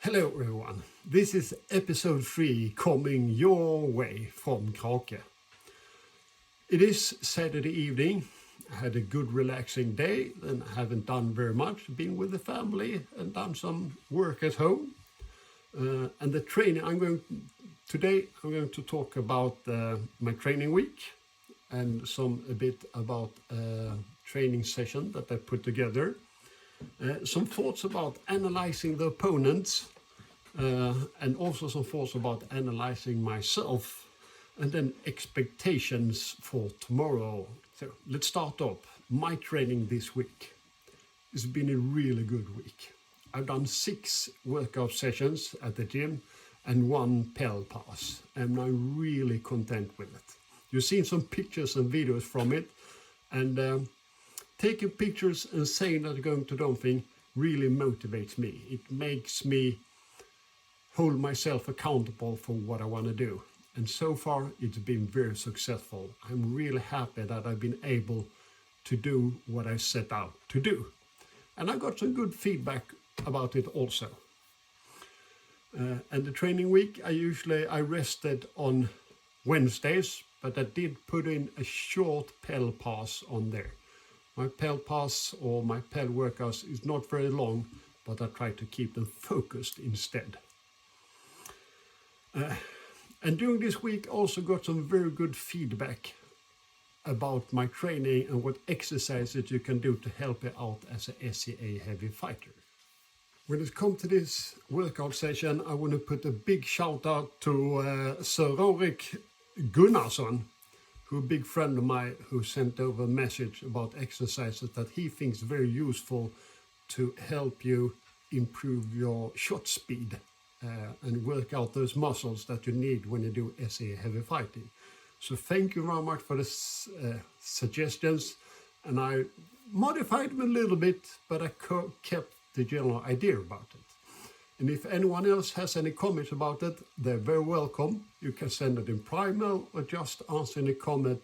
Hello everyone, this is episode 3 coming your way from Krake. It is Saturday evening. I had a good relaxing day and haven't done very much, been with the family and done some work at home. And the training, today I'm going to talk about my training week and a bit about a training session that I put together. Some thoughts about analyzing the opponents and also some thoughts about analyzing myself, and then expectations for tomorrow. So let's start up. My training this week. It's been a really good week. I've done 6 workout sessions at the gym and 1 Pel pass, and I'm really content with it. You've seen some pictures and videos from it, and taking pictures and saying that I'm going to do something really motivates me. It makes me hold myself accountable for what I want to do. And so far, it's been very successful. I'm really happy that I've been able to do what I set out to do. And I got some good feedback about it also. And the training week, I rested on Wednesdays, but I did put in a short Pel pass on there. My Pel pass or my Pel workouts is not very long, but I try to keep them focused instead. And during this week also got some very good feedback about my training and what exercises you can do to help you out as a SCA heavy fighter. When it comes to this workout session, I want to put a big shout out to Sir Rorik Gunnarsson, who a big friend of mine who sent over a message about exercises that he thinks very useful to help you improve your shot speed and work out those muscles that you need when you do SCA heavy fighting. So thank you very much for the suggestions, and I modified them a little bit, but I kept the general idea about it. And if anyone else has any comments about it, they're very welcome. You can send it in Primal or just answer any comment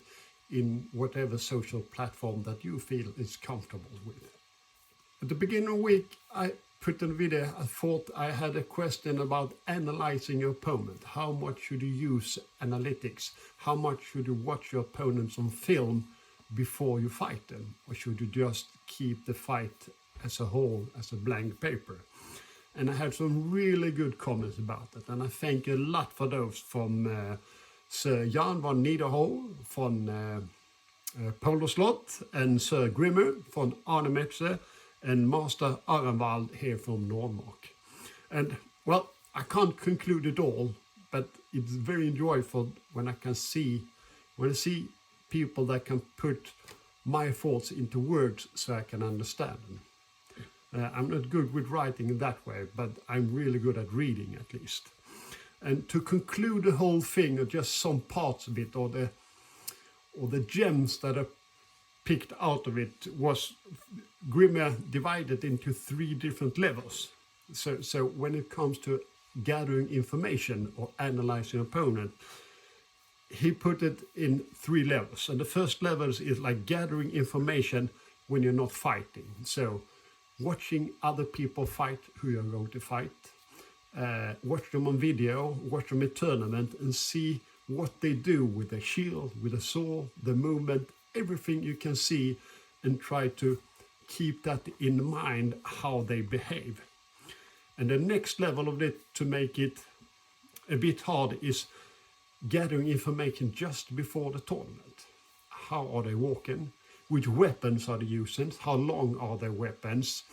in whatever social platform that you feel is comfortable with. At the beginning of the week, I put in a video. I thought I had a question about analyzing your opponent. How much should you use analytics? How much should you watch your opponents on film before you fight them? Or should you just keep the fight as a whole, as a blank paper? And I had some really good comments about it. And I thank you a lot for those from Sir Jan van Niederhol from Polarslott, and Sir Grimmer from Arnemetze, and Master Arenvald here from Nordmark. And well, I can't conclude it all, but it's very enjoyable when I see people that can put my thoughts into words so I can understand them. I'm not good with writing in that way, but I'm really good at reading at least. And to conclude the whole thing, or just some parts of it, or the gems that are picked out of it, was Grimmer divided into 3 different levels. So when it comes to gathering information or analyzing an opponent, he put it in 3 levels. And the first level is like gathering information when you're not fighting. So watching other people fight who you're going to fight, watch them on video, watch them in tournament, and see what they do with their shield, with the sword, the movement, everything you can see, and try to keep that in mind how they behave. And the next level of it, to make it a bit hard, is gathering information just before the tournament. How are they walking? Which weapons are they using? How long are their weapons?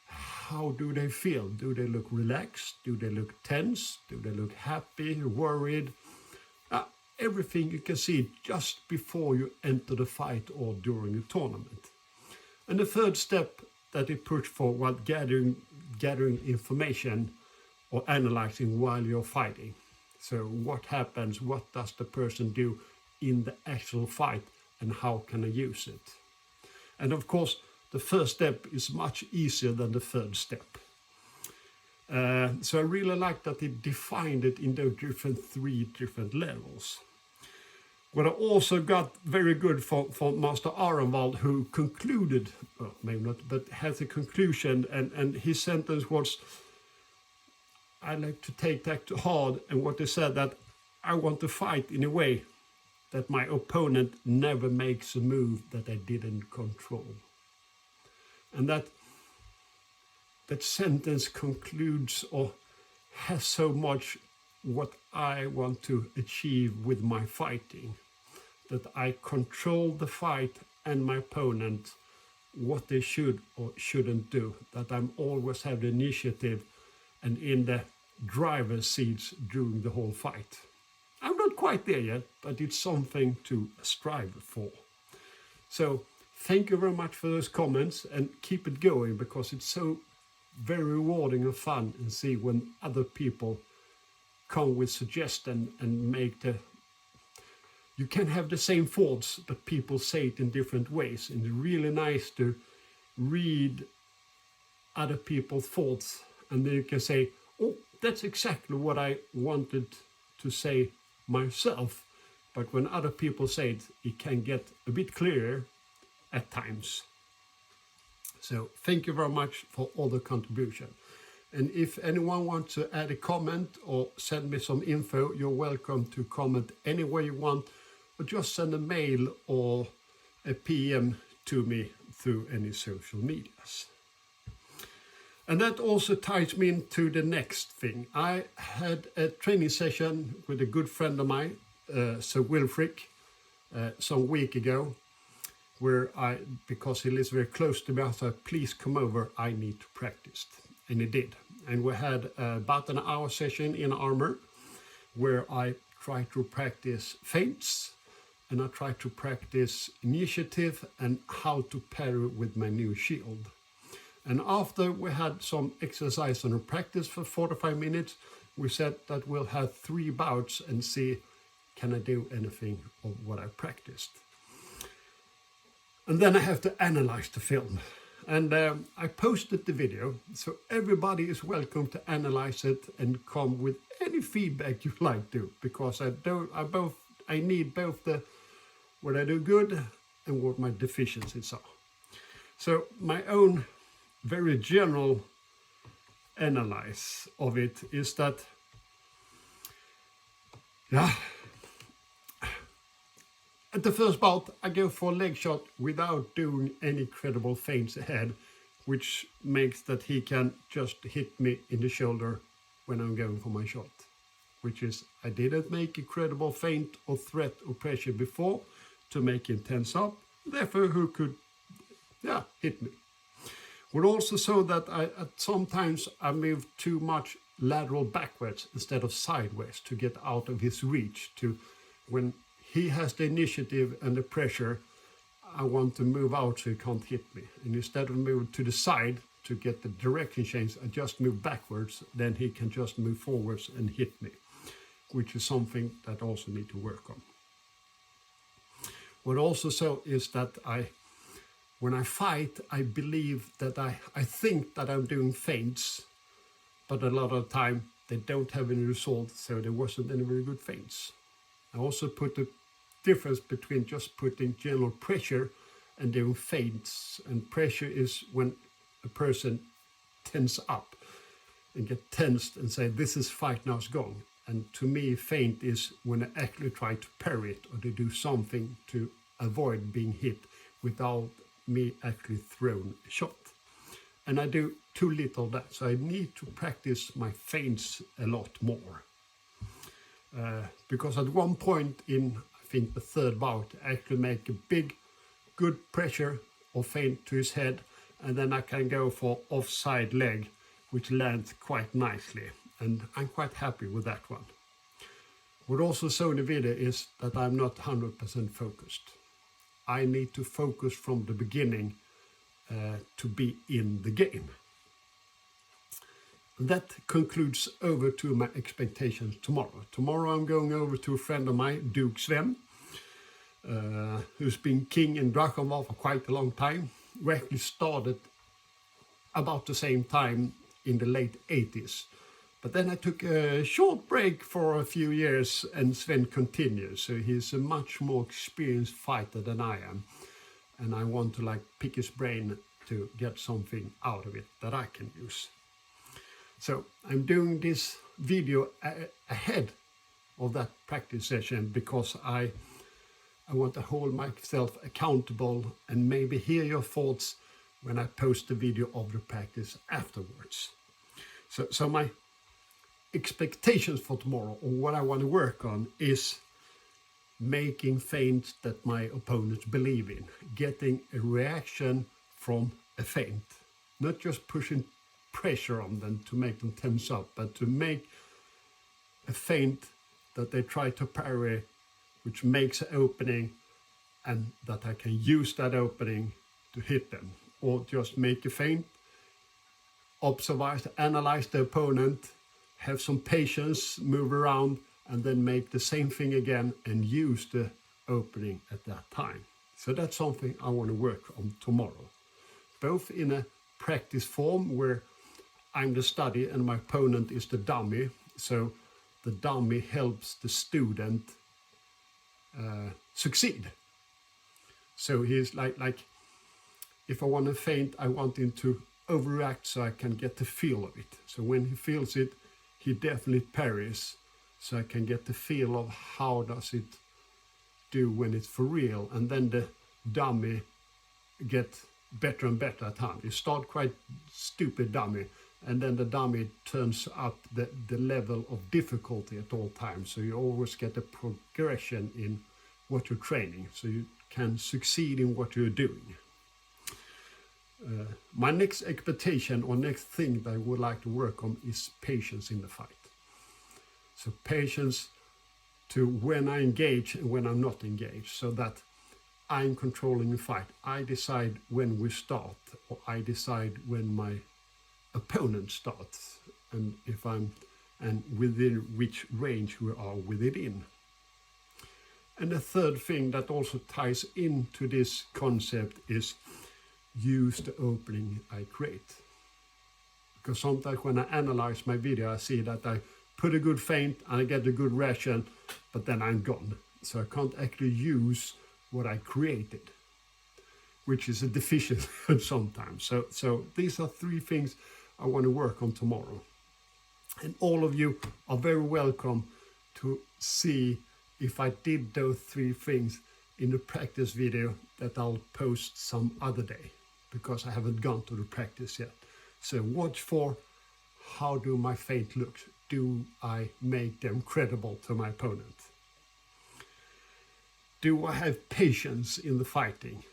How do they feel? Do they look relaxed? Do they look tense? Do they look happy, worried? Everything you can see just before you enter the fight or during a tournament. And the third step that he pushed for was gathering information or analyzing while you're fighting. So what happens? What does the person do in the actual fight? And how can I use it? And of course, the first step is much easier than the third step. So I really like that it defined it in those 3 different levels. What I also got very good for Master Arenvald, who concluded, well, maybe not, but has a conclusion, and his sentence was, I like to take that to heart, and what they said, that I want to fight in a way that my opponent never makes a move that I didn't control. And that sentence concludes or has so much what I want to achieve with my fighting. That I control the fight and my opponent, what they should or shouldn't do. That I'm always have the initiative and in the driver's seats during the whole fight. I'm not quite there yet, but it's something to strive for. So thank you very much for those comments, and keep it going, because it's so very rewarding and fun and see when other people come with suggestions and make the... You can have the same thoughts, but people say it in different ways. And it's really nice to read other people's thoughts, and then you can say, oh, that's exactly what I wanted to say myself. But when other people say it, it can get a bit clearer at times. So thank you very much for all the contribution. And if anyone wants to add a comment or send me some info, you're welcome to comment any way you want, or just send a mail or a PM to me through any social medias. And that also ties me into the next thing. I had a training session with a good friend of mine, Sir Wilfrick, some week ago, where because he lives very close to me, I thought, please come over, I need to practice. And he did. And we had about an hour session in armor, where I tried to practice feints, and I tried to practice initiative and how to parry with my new shield. And after we had some exercise and practice for 45 minutes, we said that we'll have 3 bouts and see, can I do anything of what I practiced? And then I have to analyze the film. And I posted the video, so everybody is welcome to analyze it and come with any feedback you like to, because I need both what I do good and what my deficiencies are. So my own very general analysis of it is that, at the first bout, I go for a leg shot without doing any credible feints ahead, which makes that he can just hit me in the shoulder when I'm going for my shot. Which is, I didn't make a credible feint or threat or pressure before to make him tense up, therefore who could, hit me. Would also show that sometimes I move too much lateral backwards instead of sideways to get out of his reach. To when he has the initiative and the pressure, I want to move out so he can't hit me. And instead of moving to the side to get the direction change, I just move backwards, then he can just move forwards and hit me, which is something that I also need to work on. What also so is that when I fight, I believe that I think that I'm doing feints, but a lot of the time they don't have any result, so there wasn't any very good feints. I also put the difference between just putting general pressure and doing feints. And pressure is when a person tense up and get tensed and say, this is fight, now it's gone. And to me, feint is when I actually try to parry it or to do something to avoid being hit without me actually throwing a shot. And I do too little of that, so I need to practice my feints a lot more. Because at one point in, I think the third bout, I actually make a big, good pressure or feint to his head, and then I can go for offside leg, which lands quite nicely. And I'm quite happy with that one. What also saw in the video is that I'm not 100% focused. I need to focus from the beginning to be in the game. That concludes over to my expectations tomorrow. Tomorrow I'm going over to a friend of mine, Duke Sven, who's been king in Drachenwald for quite a long time. We actually started about the same time in the late 80s. But then I took a short break for a few years and Sven continues. So he's a much more experienced fighter than I am. And I want to pick his brain to get something out of it that I can use. So I'm doing this video ahead of that practice session because I want to hold myself accountable and maybe hear your thoughts when I post the video of the practice afterwards. So my expectations for tomorrow, or what I want to work on, is making feints that my opponents believe in, getting a reaction from a feint, not just pushing pressure on them to make them tense up, but to make a feint that they try to parry, which makes an opening, and that I can use that opening to hit them. Or just make a feint, observe, analyze the opponent, have some patience, move around, and then make the same thing again and use the opening at that time. So that's something I want to work on tomorrow, both in a practice form where I'm the study and my opponent is the dummy. So the dummy helps the student succeed. So he's like if I want to feint, I want him to overreact so I can get the feel of it. So when he feels it, he definitely parries, so I can get the feel of how does it do when it's for real. And then the dummy get better and better at hand. You start quite stupid dummy, and then the dummy turns up the level of difficulty at all times. So you always get a progression in what you're training, so you can succeed in what you're doing. My next expectation or next thing that I would like to work on is patience in the fight. So patience to when I engage and when I'm not engaged, so that I'm controlling the fight. I decide when we start, or I decide when my opponent starts, and if I'm within which range we are within. And the third thing that also ties into this concept is use the opening I create. Because sometimes when I analyze my video, I see that I put a good feint and I get a good reaction, but then I'm gone. So I can't actually use what I created, which is a deficiency sometimes. So these are three things I want to work on tomorrow. And all of you are very welcome to see if I did those three things in the practice video that I'll post some other day, because I haven't gone to the practice yet. So watch for how do my feint look. Do I make them credible to my opponent? Do I have patience in the fighting?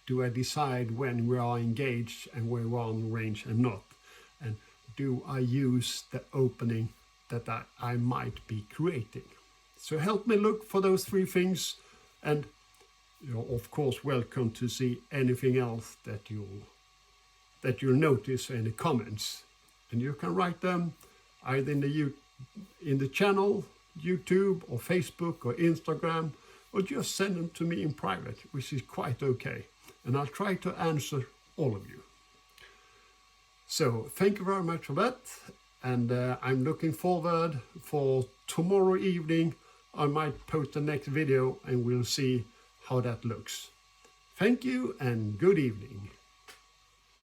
Do I decide when we are engaged and when we're on range and not? And do I use the opening that I might be creating? So help me look for those three things, and you're of course welcome to see anything else that you'll notice in the comments, and you can write them either in the channel, YouTube or Facebook or Instagram, or just send them to me in private, which is quite okay, and I'll try to answer all of you. So thank you very much for that, and I'm looking forward for tomorrow evening. I might post the next video and we'll see how that looks. Thank you and good evening.